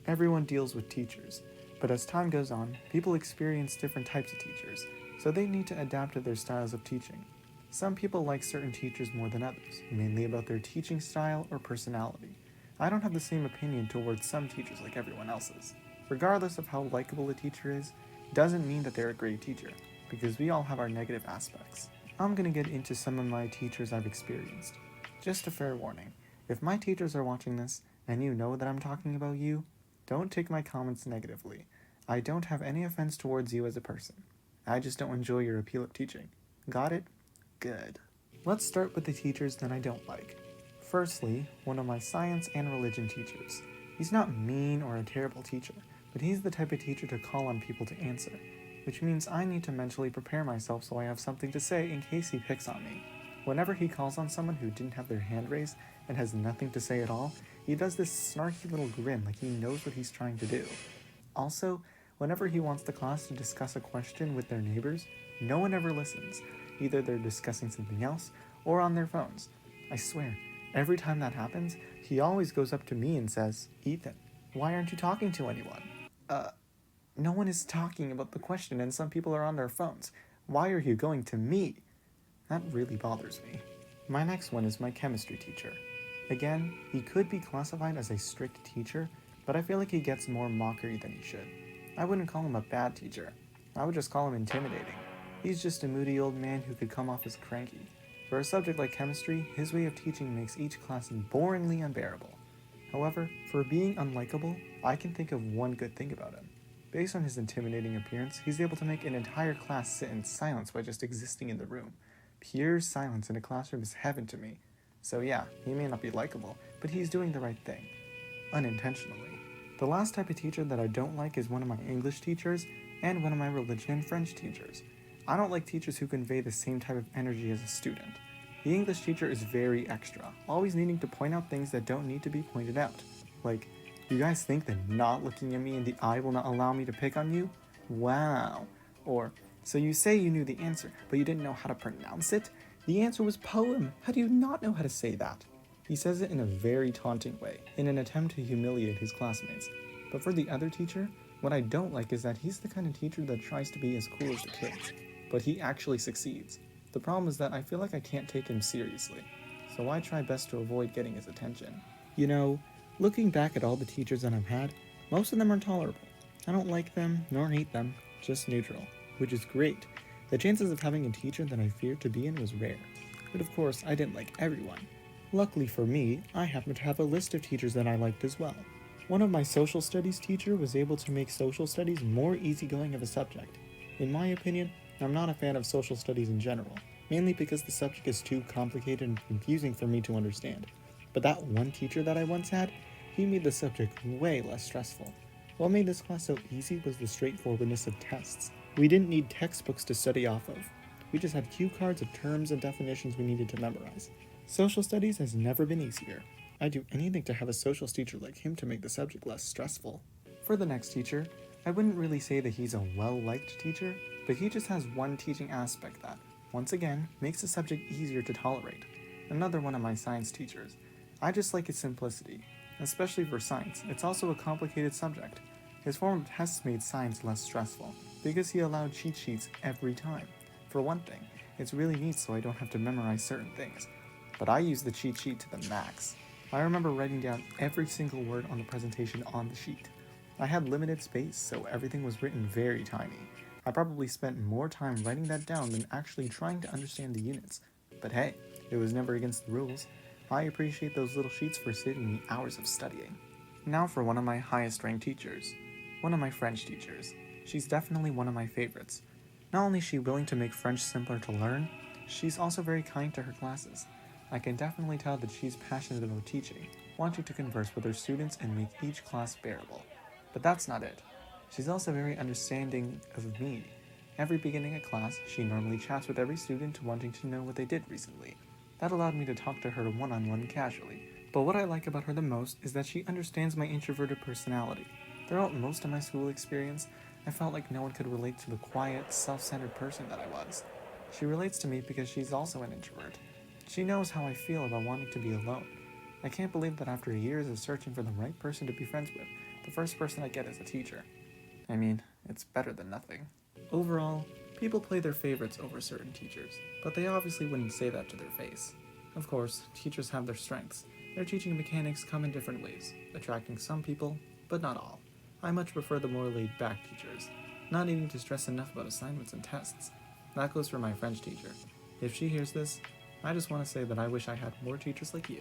Everyone deals with teachers, but as time goes on, people experience different types of teachers, so they need to adapt to their styles of teaching. Some people like certain teachers more than others, mainly about their teaching style or personality. I don't have the same opinion towards some teachers like everyone else's. Regardless of how likable a teacher is, doesn't mean that they're a great teacher, because we all have our negative aspects. I'm gonna get into some of my teachers I've experienced. Just a fair warning, if my teachers are watching this, and you know that I'm talking about you, don't take my comments negatively. I don't have any offense towards you as a person. I just don't enjoy your appeal of teaching. Got it? Good. Let's start with the teachers that I don't like. Firstly, one of my science and religion teachers. He's not mean or a terrible teacher, but he's the type of teacher to call on people to answer, which means I need to mentally prepare myself so I have something to say in case he picks on me. Whenever he calls on someone who didn't have their hand raised and has nothing to say at all, he does this snarky little grin like he knows what he's trying to do. Also, whenever he wants the class to discuss a question with their neighbors, no one ever listens. Either they're discussing something else or on their phones. I swear, every time that happens, he always goes up to me and says, "Ethan, why aren't you talking to anyone?" Uh, no one is talking about the question and some people are on their phones. Why are you going to me? That really bothers me. My next one is my chemistry teacher. Again, he could be classified as a strict teacher, but I feel like he gets more mockery than he should. I wouldn't call him a bad teacher. I would just call him intimidating. He's just a moody old man who could come off as cranky. For a subject like chemistry, his way of teaching makes each class boringly unbearable. However, for being unlikable, I can think of one good thing about him. Based on his intimidating appearance, he's able to make an entire class sit in silence by just existing in the room. Pure silence in a classroom is heaven to me. So yeah, he may not be likable, but he's doing the right thing. Unintentionally. The last type of teacher that I don't like is one of my English teachers and one of my religion and French teachers. I don't like teachers who convey the same type of energy as a student. The English teacher is very extra, always needing to point out things that don't need to be pointed out. Like, you guys think that not looking at me in the eye will not allow me to pick on you? Wow. Or, so you say you knew the answer, but you didn't know how to pronounce it? The answer was poem. How do you not know how to say that? He says it in a very taunting way, in an attempt to humiliate his classmates. But for the other teacher, what I don't like is that he's the kind of teacher that tries to be as cool as the kids, but he actually succeeds. The problem is that I feel like I can't take him seriously, so I try best to avoid getting his attention. You know, looking back at all the teachers that I've had, most of them are tolerable. I don't like them nor hate them, just neutral, which is great. The chances of having a teacher that I feared to be in was rare, but of course I didn't like everyone. Luckily for me, I happen to have a list of teachers that I liked as well. One of my social studies teacher was able to make social studies more easygoing of a subject. In my opinion, I'm not a fan of social studies in general, mainly because the subject is too complicated and confusing for me to understand. But that one teacher that I once had, he made the subject way less stressful. What made this class so easy was the straightforwardness of tests. We didn't need textbooks to study off of. We just had cue cards of terms and definitions we needed to memorize. Social studies has never been easier. I'd do anything to have a socials teacher like him to make the subject less stressful. For the next teacher, I wouldn't really say that he's a well-liked teacher, but he just has one teaching aspect that, once again, makes the subject easier to tolerate. Another one of my science teachers. I just like its simplicity. Especially for science, it's also a complicated subject. His form of tests made science less stressful, because he allowed cheat sheets every time. For one thing, it's really neat so I don't have to memorize certain things. But I use the cheat sheet to the max. I remember writing down every single word on the presentation on the sheet. I had limited space, so everything was written very tiny. I probably spent more time writing that down than actually trying to understand the units. But hey, it was never against the rules. I appreciate those little sheets for saving me hours of studying. Now for one of my highest ranked teachers. One of my French teachers. She's definitely one of my favorites. Not only is she willing to make French simpler to learn, she's also very kind to her classes. I can definitely tell that she's passionate about teaching, wanting to converse with her students and make each class bearable. But that's not it. She's also very understanding of me. Every beginning of class, she normally chats with every student wanting to know what they did recently. That allowed me to talk to her one-on-one casually. But what I like about her the most is that she understands my introverted personality. Throughout most of my school experience, I felt like no one could relate to the quiet, self-centered person that I was. She relates to me because she's also an introvert. She knows how I feel about wanting to be alone. I can't believe that after years of searching for the right person to be friends with, the first person I get is a teacher. I mean, it's better than nothing. Overall, people play their favorites over certain teachers, but they obviously wouldn't say that to their face. Of course, teachers have their strengths. Their teaching mechanics come in different ways, attracting some people, but not all. I much prefer the more laid-back teachers, not needing to stress enough about assignments and tests. That goes for my French teacher. If she hears this, I just want to say that I wish I had more teachers like you.